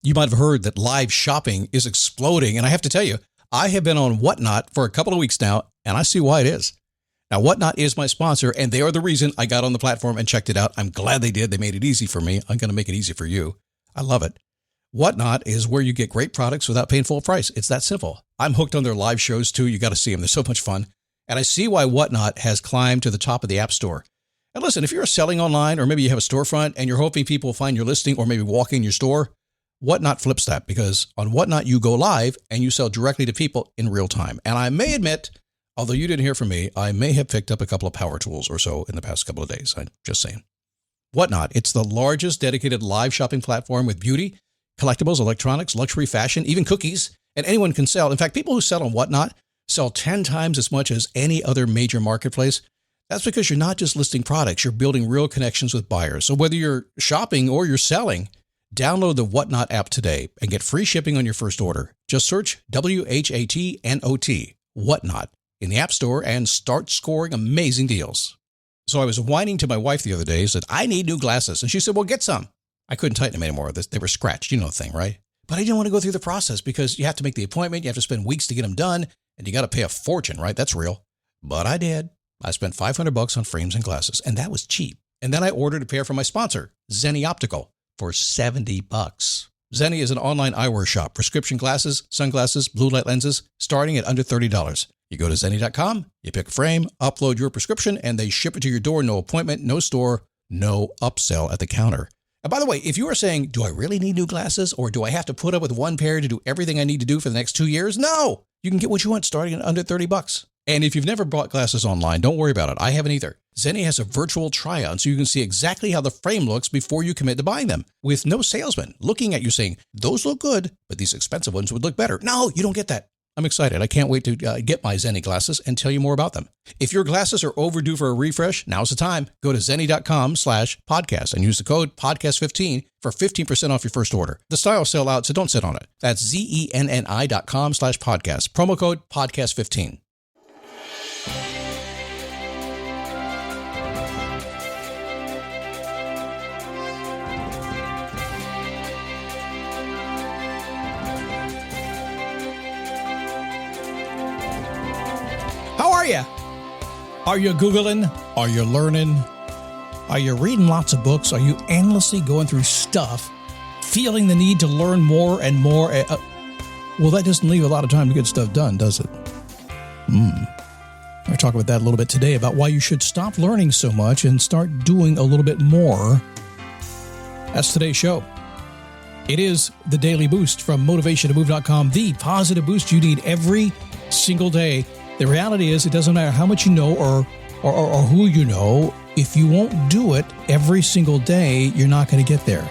You might have heard that live shopping is exploding. And I have to tell you, I have been on Whatnot for a couple of weeks now, and I see why it is. Now, Whatnot is my sponsor, and they are the reason I got on the platform and checked it out. I'm glad they did. They made it easy for me. I'm going to make it easy for you. I love it. Whatnot is where you get great products without paying full price. It's that simple. I'm hooked on their live shows, too. You got to see them. They're so much fun. And I see why Whatnot has climbed to the top of the App Store. And listen, if you're selling online, or maybe you have a storefront and you're hoping people will find your listing or maybe walk in your store, Whatnot flips that, because on Whatnot, you go live and you sell directly to people in real time. And I may admit, although you didn't hear from me, I may have picked up a couple of power tools or so in the past couple of days. I'm just saying. Whatnot, it's the largest dedicated live shopping platform with beauty, collectibles, electronics, luxury, fashion, even cookies, and anyone can sell. In fact, people who sell on Whatnot sell 10 times as much as any other major marketplace. That's because you're not just listing products, you're building real connections with buyers. So whether you're shopping or you're selling, download the Whatnot app today and get free shipping on your first order. Just search WHATNOT, Whatnot, in the App Store and start scoring amazing deals. So I was whining to my wife the other day, said, I need new glasses. And she said, well, get some. I couldn't tighten them anymore. They were scratched. You know the thing, right? But I didn't want to go through the process because you have to make the appointment. You have to spend weeks to get them done. And you got to pay a fortune, right? That's real. But I did. I spent $500 on frames and glasses, and that was cheap. And then I ordered a pair from my sponsor, Zenni Optical, for $70. Zenni is an online eyewear shop, prescription glasses, sunglasses, blue light lenses, starting at under $30. You go to Zenni.com, you pick a frame, upload your prescription, and they ship it to your door. No appointment, no store, no upsell at the counter. And by the way, if you are saying, do I really need new glasses, or do I have to put up with one pair to do everything I need to do for the next 2 years? No! You can get what you want starting at under $30. And if you've never bought glasses online, don't worry about it. I haven't either. Zenni has a virtual try-on so you can see exactly how the frame looks before you commit to buying them, with no salesman looking at you saying, those look good, but these expensive ones would look better. No, you don't get that. I'm excited. I can't wait to get my Zenni glasses and tell you more about them. If your glasses are overdue for a refresh, now's the time. Go to Zenni.com/podcast and use the code podcast15 for 15% off your first order. The styles sell out, so don't sit on it. That's Zenni.com/podcast. Promo code podcast15. How are you? Are you Googling? Are you learning? Are you reading lots of books? Are you endlessly going through stuff, feeling the need to learn more and more? Well, that doesn't leave a lot of time to get stuff done, does it? I'll talk about that a little bit today, about why you should stop learning so much and start doing a little bit more. That's today's show. It is the Daily Boost from MotivationToMove.com, the positive boost you need every single day. The reality is, it doesn't matter how much you know or who you know. If you won't do it every single day, you're not going to get there.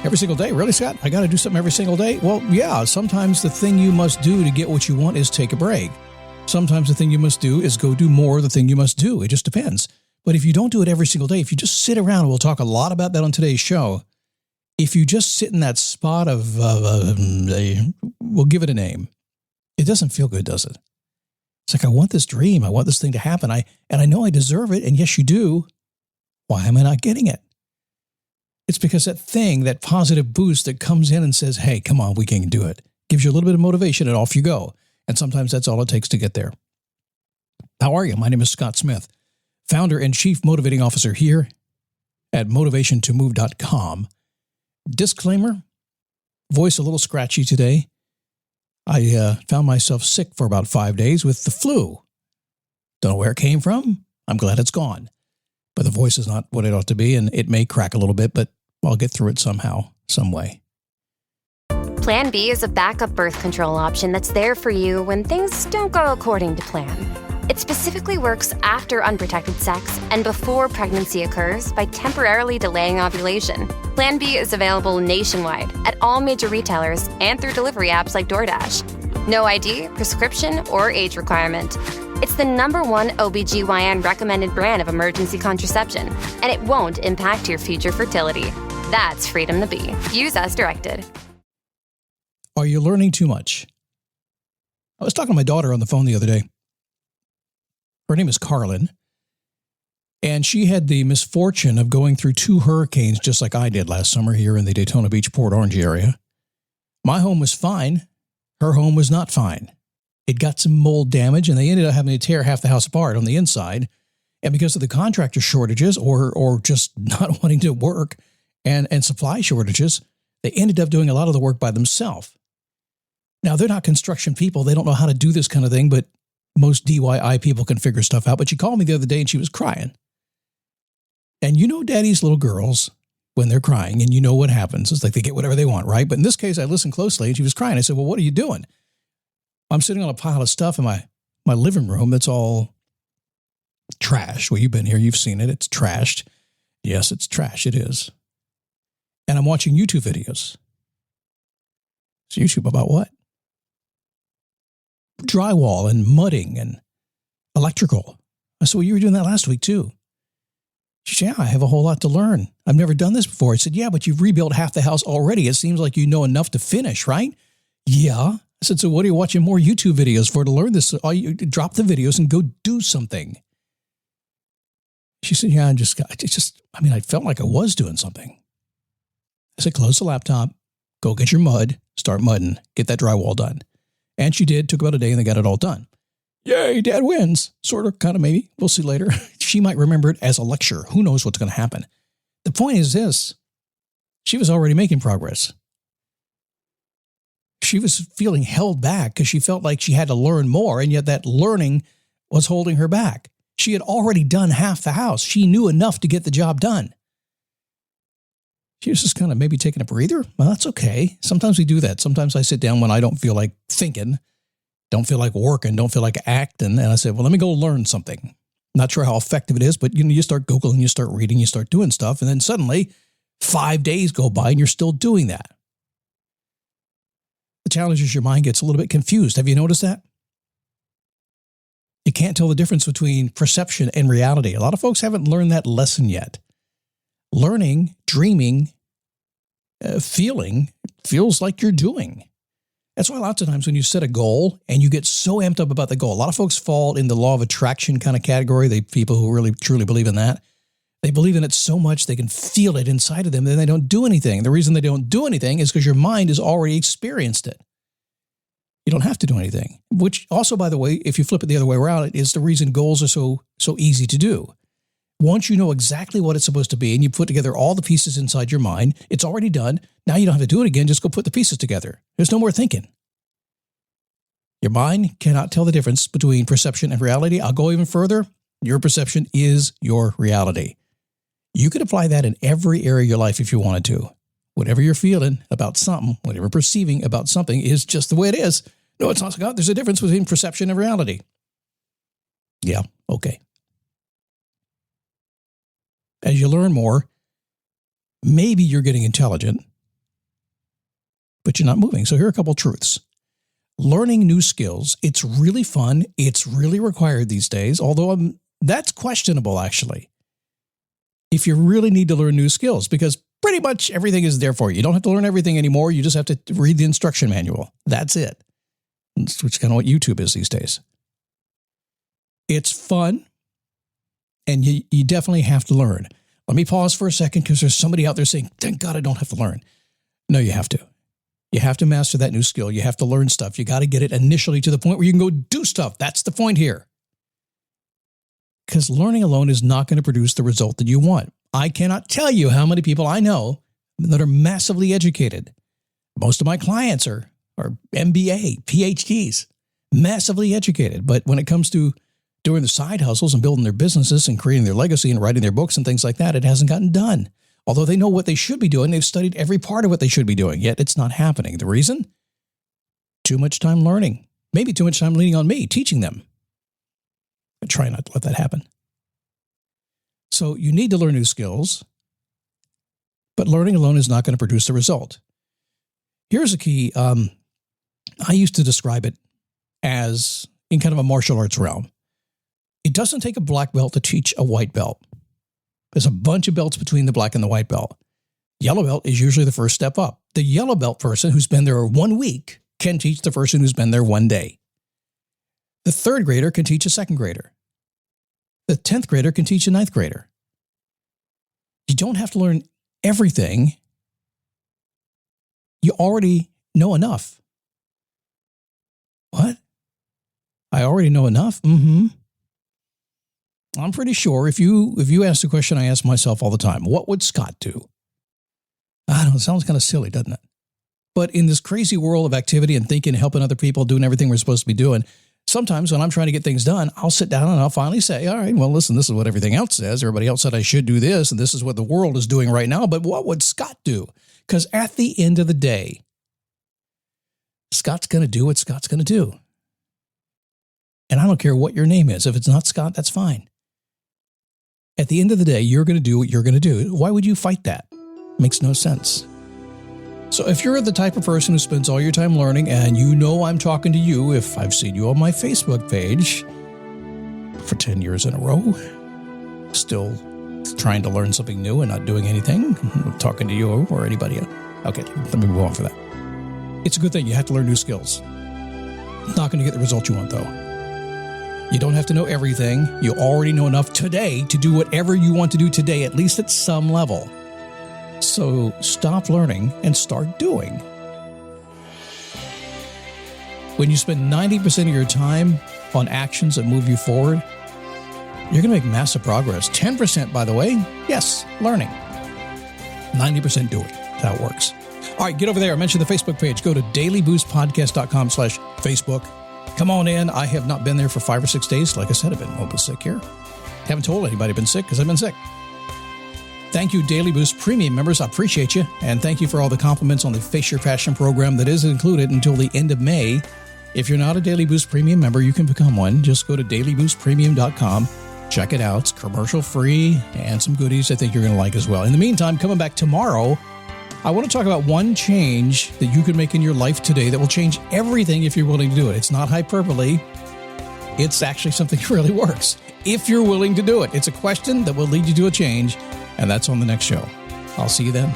Every single day? Really, Scott? I got to do something every single day? Well, yeah, sometimes the thing you must do to get what you want is take a break. Sometimes the thing you must do is go do more of the thing you must do. It just depends. But if you don't do it every single day, if you just sit around, and we'll talk a lot about that on today's show, if you just sit in that spot of, we'll give it a name, it doesn't feel good, does it? It's like, I want this dream. I want this thing to happen. And I know I deserve it. And yes, you do. Why am I not getting it? It's because that thing, that positive boost that comes in and says, hey, come on, we can do it, gives you a little bit of motivation and off you go. And sometimes that's all it takes to get there. How are you? My name is Scott Smith, founder and chief motivating officer here at MotivationToMove.com. Disclaimer, voice a little scratchy today. I found myself sick for about 5 days with the flu. Don't know where it came from. I'm glad it's gone. But the voice is not what it ought to be, and it may crack a little bit, but I'll get through it somehow, some way. Plan B is a backup birth control option that's there for you when things don't go according to plan. It specifically works after unprotected sex and before pregnancy occurs by temporarily delaying ovulation. Plan B is available nationwide at all major retailers and through delivery apps like DoorDash. No ID, prescription, or age requirement. It's the #1 OBGYN recommended brand of emergency contraception, and it won't impact your future fertility. That's freedom to be. Use as directed. Are you learning too much? I was talking to my daughter on the phone the other day. Her name is Carlin, and she had the misfortune of going through 2 hurricanes just like I did last summer here in the Daytona Beach, Port Orange area. My home was fine. Her home was not fine. It got some mold damage, and they ended up having to tear half the house apart on the inside. And because of the contractor shortages or just not wanting to work and supply shortages, they ended up doing a lot of the work by themselves. Now, they're not construction people. They don't know how to do this kind of thing, but most DIY people can figure stuff out. But she called me the other day, and she was crying. And you know daddy's little girls, when they're crying, and you know what happens. It's like they get whatever they want, right? But in this case, I listened closely, and she was crying. I said, well, what are you doing? I'm sitting on a pile of stuff in my living room that's all trashed. Well, you've been here. You've seen it. It's trashed. Yes, it's trash. It is. And I'm watching YouTube videos. So YouTube about what? Drywall and mudding and electrical. I said, well, you were doing that last week too. She said, yeah, I have a whole lot to learn. I've never done this before. I said, yeah, but you've rebuilt half the house already. It seems like you know enough to finish, right? Yeah. I said, so what are you watching more YouTube videos for to learn this? You drop the videos and go do something. She said, yeah, I felt like I was doing something. I said, close the laptop, go get your mud, start mudding, get that drywall done. And she did, took about a day, and they got it all done. Yay, Dad wins. Sort of, kind of, maybe. We'll see later. She might remember it as a lecture. Who knows what's going to happen? The point is this. She was already making progress. She was feeling held back because she felt like she had to learn more, and yet that learning was holding her back. She had already done half the house. She knew enough to get the job done. She was just kind of maybe taking a breather. Well, that's okay. Sometimes we do that. Sometimes I sit down when I don't feel like thinking, don't feel like working, don't feel like acting. And I say, well, let me go learn something. Not sure how effective it is, but you start Googling, you start reading, you start doing stuff. And then suddenly 5 days go by and you're still doing that. The challenge is your mind gets a little bit confused. Have you noticed that? You can't tell the difference between perception and reality. A lot of folks haven't learned that lesson yet. Learning, dreaming, feeling feels like you're doing. That's why lots of times when you set a goal and you get so amped up about the goal, a lot of folks fall in the law of attraction kind of category. They people who really truly believe in that. They believe in it so much they can feel it inside of them, then they don't do anything. The reason they don't do anything is because your mind has already experienced it. You don't have to do anything, which also, by the way, if you flip it the other way around, is the reason goals are so easy to do. Once you know exactly what it's supposed to be and you put together all the pieces inside your mind, it's already done. Now you don't have to do it again. Just go put the pieces together. There's no more thinking. Your mind cannot tell the difference between perception and reality. I'll go even further. Your perception is your reality. You could apply that in every area of your life if you wanted to. Whatever you're feeling about something, whatever you're perceiving about something is just the way it is. No, it's not, Scott. There's a difference between perception and reality. Yeah, okay. As you learn more, maybe you're getting intelligent, but you're not moving. So here are a couple truths. Learning new skills, it's really fun. It's really required these days, although that's questionable, actually. If you really need to learn new skills, because pretty much everything is there for you. You don't have to learn everything anymore. You just have to read the instruction manual. That's it. Which is kind of what YouTube is these days. It's fun. And you definitely have to learn. Let me pause for a second because there's somebody out there saying, thank God I don't have to learn. No, you have to. You have to master that new skill. You have to learn stuff. You got to get it initially to the point where you can go do stuff. That's the point here. Because learning alone is not going to produce the result that you want. I cannot tell you how many people I know that are massively educated. Most of my clients are MBA, PhDs, massively educated. But when it comes to doing the side hustles and building their businesses and creating their legacy and writing their books and things like that, it hasn't gotten done. Although they know what they should be doing, they've studied every part of what they should be doing, yet it's not happening. The reason? Too much time learning. Maybe too much time leaning on me, teaching them. I try not to let that happen. So you need to learn new skills, but learning alone is not going to produce the result. Here's a key. I used to describe it as in kind of a martial arts realm. It doesn't take a black belt to teach a white belt. There's a bunch of belts between the black and the white belt. Yellow belt is usually the first step up. The yellow belt person who's been there 1 week can teach the person who's been there 1 day. The third grader can teach a second grader. The 10th grader can teach a 9th grader. You don't have to learn everything. You already know enough. What? I already know enough? Mm-hmm. I'm pretty sure if you ask the question I ask myself all the time, what would Scott do? I don't know, it sounds kind of silly, doesn't it? But in this crazy world of activity and thinking, helping other people, doing everything we're supposed to be doing, sometimes when I'm trying to get things done, I'll sit down and I'll finally say, all right, well, listen, this is what everything else says. Everybody else said I should do this, and this is what the world is doing right now. But what would Scott do? Because at the end of the day, Scott's going to do what Scott's going to do. And I don't care what your name is. If it's not Scott, that's fine. At the end of the day, you're going to do what you're going to do. Why would you fight that? Makes no sense. So if you're the type of person who spends all your time learning, and you know I'm talking to you if I've seen you on my Facebook page for 10 years in a row, still trying to learn something new and not doing anything, I'm talking to you or anybody else. Okay, let me move on for that. It's a good thing. You have to learn new skills. Not going to get the result you want, though. You don't have to know everything. You already know enough today to do whatever you want to do today, at least at some level. So stop learning and start doing. When you spend 90% of your time on actions that move you forward, you're going to make massive progress. 10%, by the way, yes, learning. 90% doing. That's how it works. All right, get over there. I mentioned the Facebook page. Go to dailyboostpodcast.com/Facebook. Come on in. I have not been there for 5 or 6 days. Like I said, I've been a little bit sick here. Haven't told anybody I've been sick because I've been sick. Thank you, Daily Boost Premium members. I appreciate you. And thank you for all the compliments on the Face Your Passion program that is included until the end of May. If you're not a Daily Boost Premium member, you can become one. Just go to dailyboostpremium.com. Check it out. It's commercial free and some goodies I think you're going to like as well. In the meantime, coming back tomorrow, I want to talk about one change that you can make in your life today that will change everything if you're willing to do it. It's not hyperbole. It's actually something that really works if you're willing to do it. It's a question that will lead you to a change, and that's on the next show. I'll see you then.